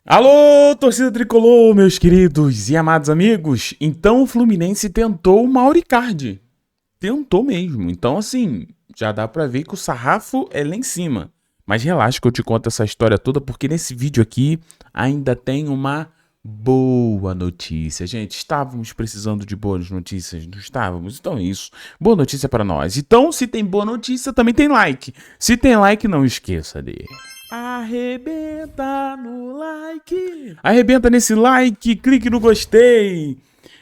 Alô, torcida tricolor, meus queridos e amados amigos. Então o Fluminense tentou o Mauricardi. Tentou mesmo. Então assim, já dá pra ver que o sarrafo é lá em cima. Mas relaxa que eu te conto essa história toda, porque nesse vídeo aqui ainda tem uma boa notícia. Gente, estávamos precisando de boas notícias, não estávamos? Então é isso. Boa notícia para nós. Então, se tem boa notícia, também tem like. Se tem like, não esqueça de arrebenta no like. Arrebenta nesse like, clique no gostei.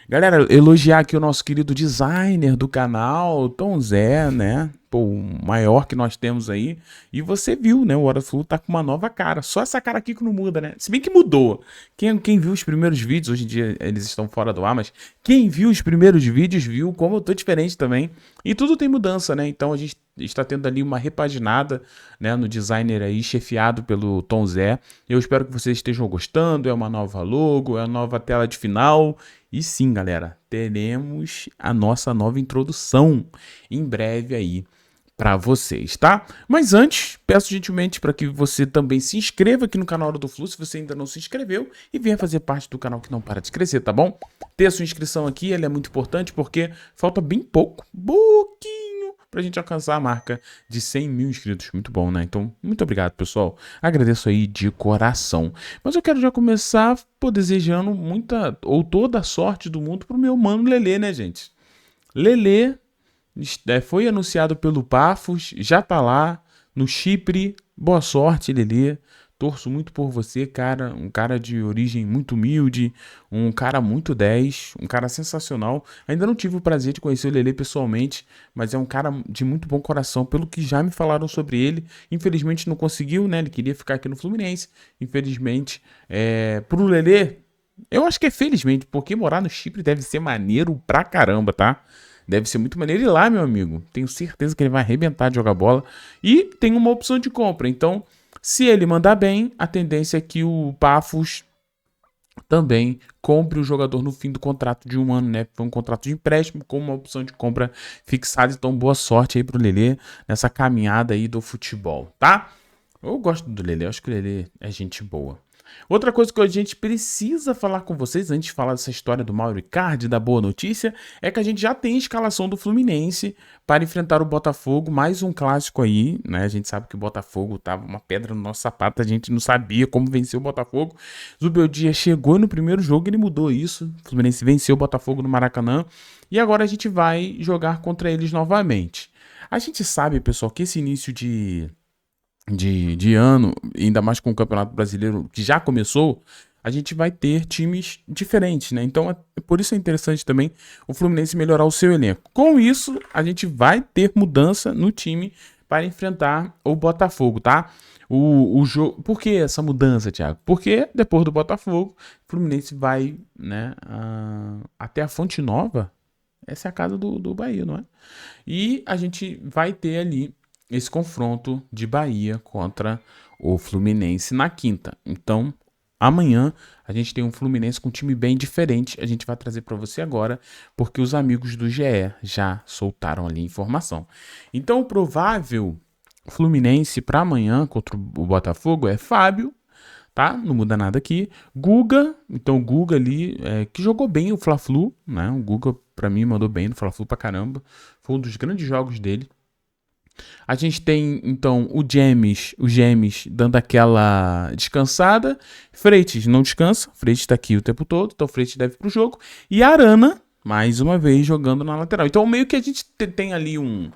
Galera, elogiar aqui o nosso querido designer do canal, Tom Zé, né? Pô, o maior que nós temos aí. E você viu, né? O Hora Flu tá com uma nova cara. Só essa cara aqui que não muda, né? Se bem que mudou. Quem viu os primeiros vídeos, hoje em dia eles estão fora do ar, mas quem viu os primeiros vídeos viu como eu tô diferente também. E tudo tem mudança, né? Então a gente está tendo ali uma repaginada, né, no designer aí, chefiado pelo Tom Zé. Eu espero que vocês estejam gostando. É uma nova logo, é uma nova tela de final. E sim, galera, teremos a nossa nova introdução em breve aí para vocês, tá? Mas antes, peço gentilmente para que você também se inscreva aqui no canal Hora do Flu, se você ainda não se inscreveu, e venha fazer parte do canal que não para de crescer, tá bom? Ter a sua inscrição aqui, ela é muito importante porque falta bem pouquinho pra gente alcançar a marca de 100 mil inscritos. Muito bom, né? Então, muito obrigado, pessoal. Agradeço aí de coração. Mas eu quero já começar, pô, desejando muita ou toda a sorte do mundo pro meu mano Lelê, né, gente? Lelê foi anunciado pelo Pafos, já tá lá no Chipre. Boa sorte, Lelê. Torço muito por você, cara. Um cara de origem muito humilde, um cara muito 10, um cara sensacional. Ainda não tive o prazer de conhecer o Lelê pessoalmente, mas é um cara de muito bom coração, pelo que já me falaram sobre ele. Infelizmente não conseguiu, né? Ele queria ficar aqui no Fluminense. Infelizmente, pro Lelê, eu acho que é felizmente, porque morar no Chipre deve ser maneiro pra caramba, tá? Deve ser muito maneiro ir lá, meu amigo. Tenho certeza que ele vai arrebentar de jogar bola. E tem uma opção de compra. Então, se ele mandar bem, a tendência é que o Pafos também compre o jogador no fim do contrato de um ano, né? Foi um contrato de empréstimo com uma opção de compra fixada. Então, boa sorte aí pro Lelê nessa caminhada aí do futebol, tá? Eu gosto do Lelê, acho que o Lelê é gente boa. Outra coisa que a gente precisa falar com vocês, antes de falar dessa história do Mauricardi, da boa notícia, é que a gente já tem a escalação do Fluminense para enfrentar o Botafogo, mais um clássico aí, né? A gente sabe que o Botafogo tava uma pedra no nosso sapato, a gente não sabia como vencer o Botafogo. Zubeldia chegou no primeiro jogo, ele mudou isso, o Fluminense venceu o Botafogo no Maracanã, e agora a gente vai jogar contra eles novamente. A gente sabe, pessoal, que esse início de ano, ainda mais com o Campeonato Brasileiro que já começou, a gente vai ter times diferentes, né? Então, por isso é interessante também o Fluminense melhorar o seu elenco. Com isso, a gente vai ter mudança no time para enfrentar o Botafogo, tá? O jogo. Por que essa mudança, Thiago? Porque depois do Botafogo, o Fluminense vai, né, até a Fonte Nova. Essa é a casa do Bahia, não é? E a gente vai ter ali esse confronto de Bahia contra o Fluminense na quinta. Então, amanhã a gente tem um Fluminense com um time bem diferente. A gente vai trazer para você agora, porque os amigos do GE já soltaram ali informação. Então, o provável Fluminense para amanhã contra o Botafogo é Fábio, tá? Não muda nada aqui. Guga, então o Guga ali, que jogou bem o Fla-Flu, né? O Guga, para mim, mandou bem no Fla-Flu pra caramba. Foi um dos grandes jogos dele. A gente tem, então, o Gemes dando aquela descansada. Freitas não descansa. Freitas tá aqui o tempo todo, então Freitas deve ir pro jogo. E Arana, mais uma vez, jogando na lateral. Então, meio que a gente tem ali um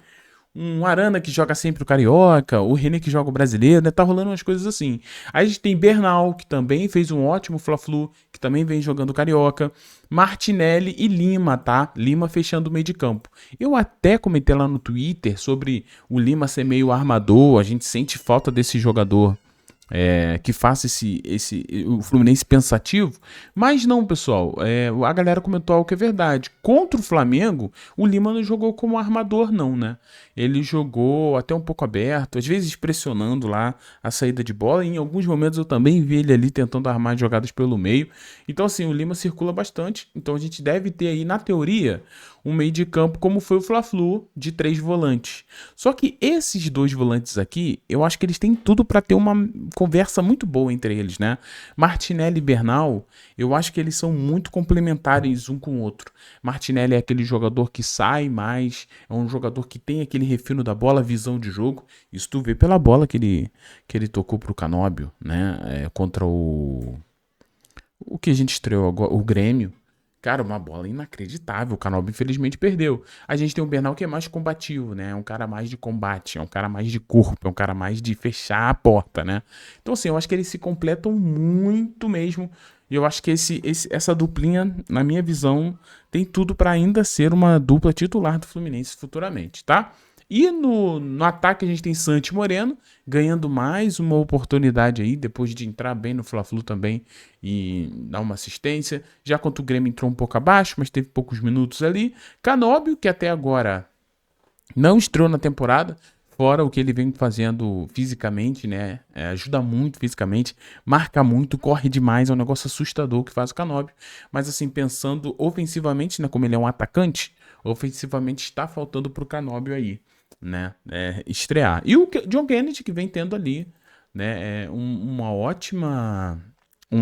Arana que joga sempre o Carioca, o René que joga o Brasileiro, né? Tá rolando umas coisas assim. Aí a gente tem Bernal, que também fez um ótimo Fla-Flu, que também vem jogando o Carioca. Martinelli e Lima, tá? Lima fechando o meio de campo. Eu até comentei lá no Twitter sobre o Lima ser meio armador, a gente sente falta desse jogador que faça o Fluminense pensativo, mas não, pessoal, a galera comentou algo que é verdade. Contra o Flamengo, o Lima não jogou como armador não, né? Ele jogou até um pouco aberto, às vezes pressionando lá a saída de bola, e em alguns momentos eu também vi ele ali tentando armar jogadas pelo meio. Então assim, o Lima circula bastante, então a gente deve ter aí, na teoria, um meio de campo como foi o Fla-Flu, de 3 volantes. Só que esses 2 volantes aqui, eu acho que eles têm tudo para ter uma conversa muito boa entre eles, né? Martinelli e Bernal, eu acho que eles são muito complementares um com o outro. Martinelli é aquele jogador que sai mais, é um jogador que tem aquele refino da bola, visão de jogo. Isso tu vê pela bola que ele tocou pro Canóbio, né? Contra o que a gente estreou agora, o Grêmio. Cara, uma bola inacreditável. O Canóbio infelizmente perdeu. A gente tem o Bernal que é mais combativo, né? É um cara mais de combate, é um cara mais de corpo, é um cara mais de fechar a porta, né? Então, assim, eu acho que eles se completam muito mesmo. E eu acho que essa duplinha, na minha visão, tem tudo para ainda ser uma dupla titular do Fluminense futuramente, tá? E no ataque a gente tem Santi Moreno, ganhando mais uma oportunidade aí, depois de entrar bem no Fla-Flu também e dar uma assistência. Já contra o Grêmio entrou um pouco abaixo, mas teve poucos minutos ali. Canóbio, que até agora não estreou na temporada, fora o que ele vem fazendo fisicamente, né? Ajuda muito fisicamente, marca muito, corre demais, é um negócio assustador que faz o Canóbio. Mas assim, pensando ofensivamente, né? Como ele é um atacante, ofensivamente está faltando pro Canóbio aí, né? Estrear. E o John Kennedy que vem tendo ali, né? Um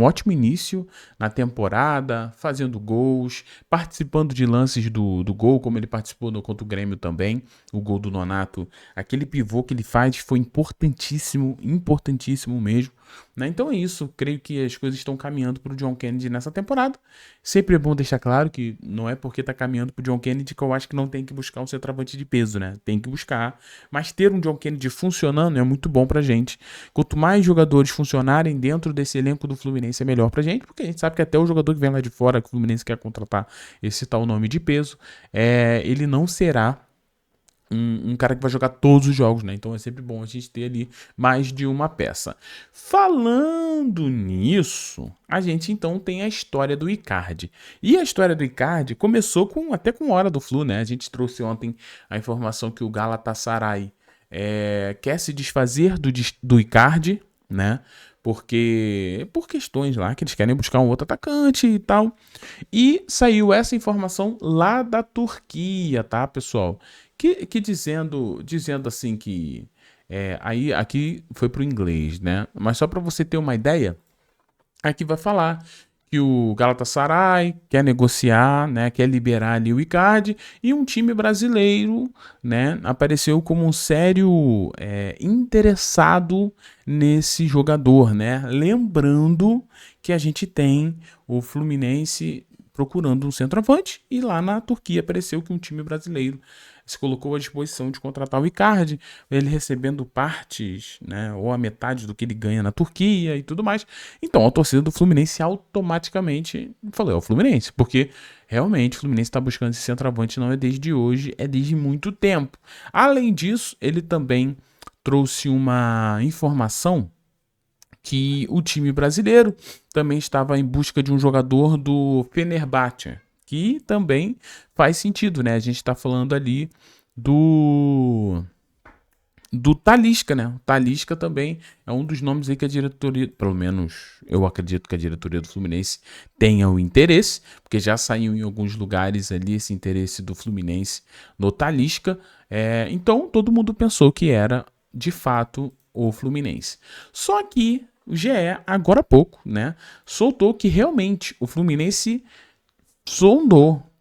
ótimo início na temporada, fazendo gols, participando de lances do gol, como ele participou no contra o Grêmio também, o gol do Nonato. Aquele pivô que ele faz foi importantíssimo, importantíssimo mesmo, né? Então é isso, creio que as coisas estão caminhando para o John Kennedy nessa temporada. Sempre é bom deixar claro que não é porque está caminhando para o John Kennedy que eu acho que não tem que buscar um centroavante de peso, né? Tem que buscar, mas ter um John Kennedy funcionando é muito bom pra gente. Quanto mais jogadores funcionarem dentro desse elenco do Fluminense é melhor pra gente, porque a gente sabe que até o jogador que vem lá de fora, que o Fluminense quer contratar esse tal nome de peso, ele não será um cara que vai jogar todos os jogos, né? Então é sempre bom a gente ter ali mais de uma peça. Falando nisso, a gente então tem a história do Icardi. E a história do Icardi começou até com Hora do Flu, né? A gente trouxe ontem a informação que o Galatasaray quer se desfazer do Icardi, né? Porque por questões lá que eles querem buscar um outro atacante e tal. E saiu essa informação lá da Turquia, tá, pessoal? Que dizendo assim que aí aqui foi pro inglês, né? Mas só para você ter uma ideia, aqui vai falar que o Galatasaray quer negociar, né, quer liberar ali o Icardi, e um time brasileiro, né, apareceu como um sério interessado nesse jogador, né? Lembrando que a gente tem o Fluminense procurando um centroavante e lá na Turquia apareceu que um time brasileiro se colocou à disposição de contratar o Icardi, ele recebendo partes, né, ou a metade do que ele ganha na Turquia e tudo mais. Então a torcida do Fluminense automaticamente falou, é o Fluminense, porque realmente o Fluminense está buscando esse centroavante, não é desde hoje, é desde muito tempo. Além disso, ele também trouxe uma informação que o time brasileiro também estava em busca de um jogador do Fenerbahçe, que também faz sentido, né? A gente está falando ali do Talisca, né? O Talisca também é um dos nomes aí que a diretoria, pelo menos eu acredito que a diretoria do Fluminense tenha o interesse, porque já saiu em alguns lugares ali esse interesse do Fluminense no Talisca. Então todo mundo pensou que era de fato o Fluminense. Só que o GE, agora há pouco, né, soltou que realmente o Fluminense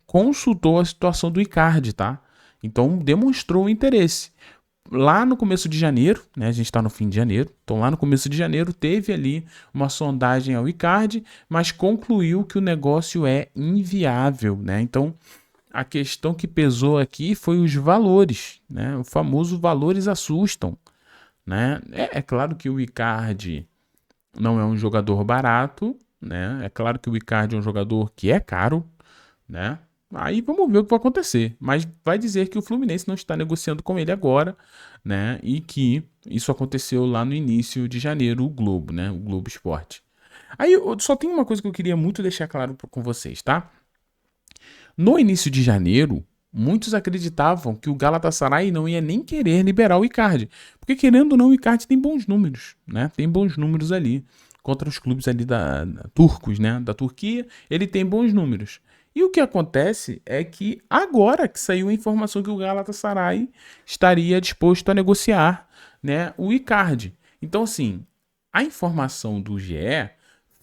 consultou a situação do Icardi, tá? Então demonstrou interesse. Lá no começo de janeiro, né, a gente está no fim de janeiro, então lá no começo de janeiro teve ali uma sondagem ao Icardi, mas concluiu que o negócio é inviável, né? Então a questão que pesou aqui foi os valores, né? O famoso valores assustam, né? É claro que o Icardi não é um jogador barato, né? É claro que o Icardi é um jogador que é caro, né? Aí vamos ver o que vai acontecer. Mas vai dizer que o Fluminense não está negociando com ele agora, né? E que isso aconteceu lá no início de janeiro, o Globo, né? O Globo Esporte. Aí só tem uma coisa que eu queria muito deixar claro com vocês, tá? No início de janeiro, muitos acreditavam que o Galatasaray não ia nem querer liberar o Icardi. Porque querendo ou não, o Icardi tem bons números, né? Tem bons números ali contra os clubes ali turcos, né? Da Turquia, ele tem bons números. E o que acontece é que agora que saiu a informação que o Galatasaray estaria disposto a negociar, né, o Icardi. Então, assim, a informação do GE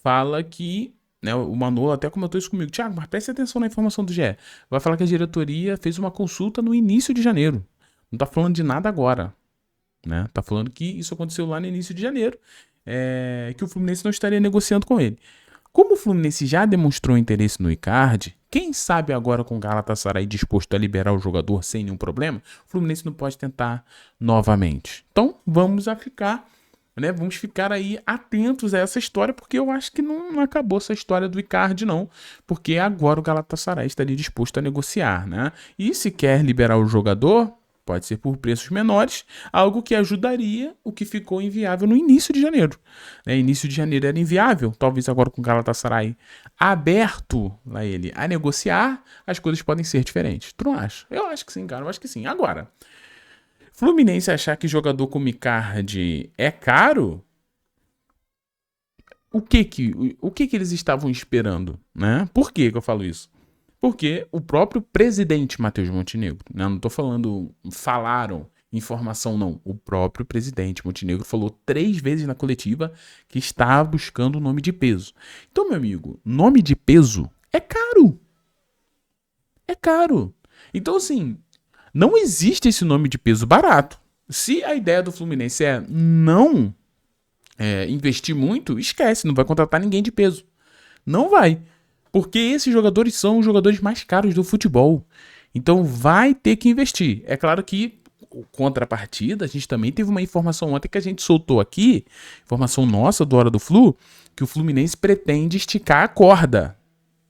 fala que, né, o Manolo até comentou isso comigo. Thiago, mas preste atenção na informação do GE. Vai falar que a diretoria fez uma consulta no início de janeiro. Não tá falando de nada agora, né? Tá falando que isso aconteceu lá no início de janeiro, que o Fluminense não estaria negociando com ele. Como o Fluminense já demonstrou interesse no Icardi, quem sabe agora com o Galatasaray disposto a liberar o jogador sem nenhum problema, o Fluminense não pode tentar novamente. Então vamos ficar, né? Vamos ficar aí atentos a essa história, porque eu acho que não acabou essa história do Icardi não, porque agora o Galatasaray estaria disposto a negociar, né? E se quer liberar o jogador, pode ser por preços menores, algo que ajudaria o que ficou inviável no início de janeiro. Início de janeiro era inviável, talvez agora com o Galatasaray aberto lá ele a negociar, as coisas podem ser diferentes. Tu não acha? Eu acho que sim, cara, eu acho que sim. Agora, Fluminense achar que jogador como Icardi é caro, o que eles estavam esperando, né? Por que eu falo isso? Porque o próprio presidente Matheus Montenegro, né? Não tô falando, falaram informação não, o próprio presidente Montenegro falou 3 vezes na coletiva que está buscando um nome de peso. Então, meu amigo, nome de peso é caro. É caro. Então, assim, não existe esse nome de peso barato. Se a ideia do Fluminense é não investir muito, esquece, não vai contratar ninguém de peso. Não vai. Porque esses jogadores são os jogadores mais caros do futebol. Então vai ter que investir. É claro que, contrapartida, a gente também teve uma informação ontem que a gente soltou aqui, informação nossa do Hora do Flu, que o Fluminense pretende esticar a corda,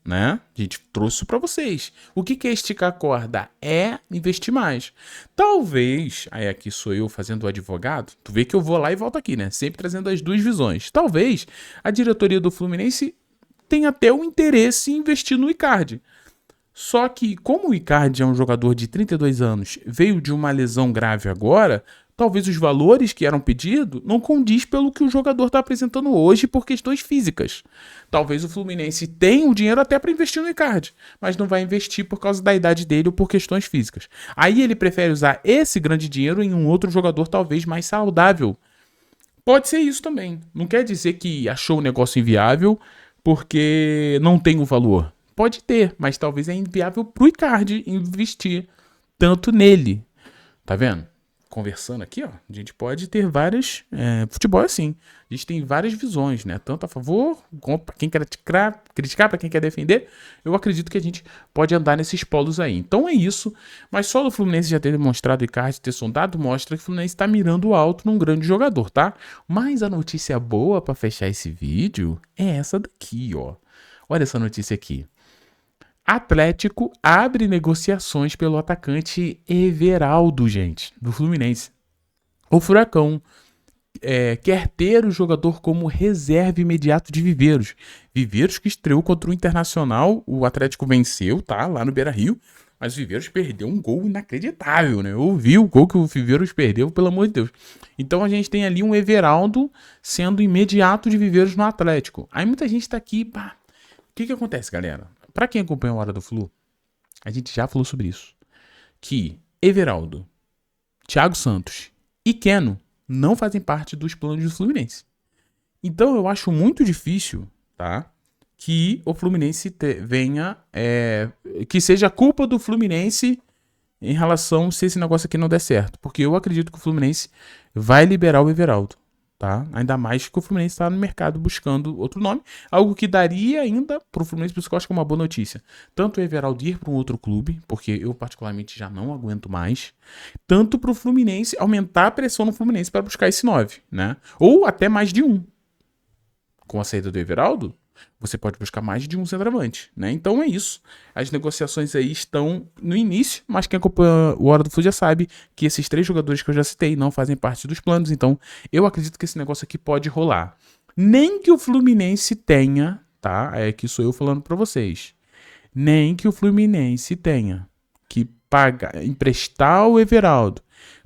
né? A gente trouxe isso para vocês. O que é esticar a corda? É investir mais. Talvez, aí aqui sou eu fazendo o advogado, tu vê que eu vou lá e volto aqui, né? Sempre trazendo as duas visões. Talvez a diretoria do Fluminense tem até o interesse em investir no Icardi. Só que, como o Icardi é um jogador de 32 anos, veio de uma lesão grave agora, talvez os valores que eram pedidos não condiz pelo que o jogador está apresentando hoje por questões físicas. Talvez o Fluminense tenha o dinheiro até para investir no Icardi, mas não vai investir por causa da idade dele ou por questões físicas. Aí ele prefere usar esse grande dinheiro em um outro jogador talvez mais saudável. Pode ser isso também. Não quer dizer que achou o negócio inviável porque não tem o valor. Pode ter, mas talvez é inviável pro Icardi investir tanto nele. Tá vendo? Conversando aqui, ó, a gente pode ter várias... futebol é assim. A gente tem várias visões, né? Tanto a favor, quanto para quem quer criticar, para quem quer defender. Eu acredito que a gente pode andar nesses polos aí. Então é isso. Mas só o Fluminense já ter demonstrado o Icardi, ter sondado, mostra que o Fluminense está mirando alto num grande jogador, tá? Mas a notícia boa para fechar esse vídeo é essa daqui, ó. Olha essa notícia aqui. Atlético abre negociações pelo atacante Everaldo, gente, do Fluminense. O Furacão quer ter o jogador como reserva imediato de Viveiros. Viveiros que estreou contra o Internacional, o Atlético venceu, tá? Lá no Beira-Rio, mas o Viveiros perdeu um gol inacreditável, né? Eu vi o gol que o Viveiros perdeu, pelo amor de Deus. Então a gente tem ali um Everaldo sendo imediato de Viveiros no Atlético. Aí muita gente tá aqui, pá. O que acontece, galera? Para quem acompanha a Hora do Flu, a gente já falou sobre isso. Que Everaldo, Thiago Santos e Keno não fazem parte dos planos do Fluminense. Então eu acho muito difícil, tá? Que o Fluminense venha... que seja culpa do Fluminense em relação se esse negócio aqui não der certo. Porque eu acredito que o Fluminense vai liberar o Everaldo. Tá? Ainda mais que o Fluminense está no mercado buscando outro nome, algo que daria ainda para o Fluminense, por isso que eu acho que é uma boa notícia. Tanto o Everaldo ir para um outro clube, porque eu particularmente já não aguento mais, tanto para o Fluminense aumentar a pressão no Fluminense para buscar esse 9, né? Ou até mais de um. Com a saída do Everaldo, você pode buscar mais de um centroavante, né? Então é isso. As negociações aí estão no início, mas quem acompanha o Hora do Flu já sabe que esses 3 jogadores que eu já citei não fazem parte dos planos, então eu acredito que esse negócio aqui pode rolar. Nem que o Fluminense tenha, tá? É que sou eu falando pra vocês. Nem que o Fluminense tenha que pagar, emprestar o Everaldo,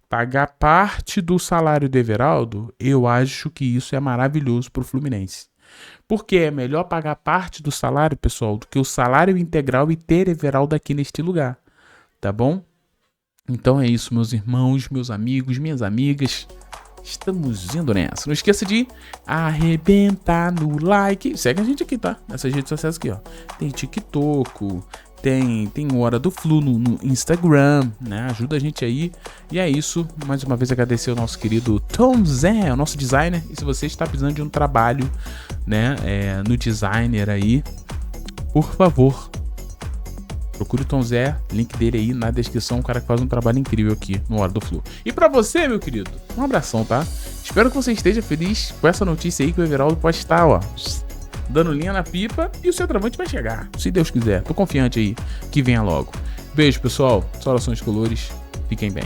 pagar parte do salário do Everaldo, eu acho que isso é maravilhoso pro Fluminense. Porque é melhor pagar parte do salário, pessoal, do que o salário integral e ter Everaldo aqui neste lugar. Tá bom? Então é isso, meus irmãos, meus amigos, minhas amigas. Estamos indo nessa. Não esqueça de arrebentar no like. Segue a gente aqui, tá? Nessas redes sociais aqui, ó. Tem TikTok, tem Hora do Flu no Instagram, né? Ajuda a gente aí. E é isso. Mais uma vez agradecer ao nosso querido Tom Zé, o nosso designer. E se você está precisando de um trabalho, né, no designer aí, por favor, procure o Tom Zé, link dele aí na descrição, o cara que faz um trabalho incrível aqui no Hora do Flu. E pra você, meu querido, um abração, tá? Espero que você esteja feliz com essa notícia aí que o Everaldo pode estar, ó, dando linha na pipa e o centroavante vai chegar, se Deus quiser. Tô confiante aí que venha logo. Beijo, pessoal. Saudações colores. Fiquem bem.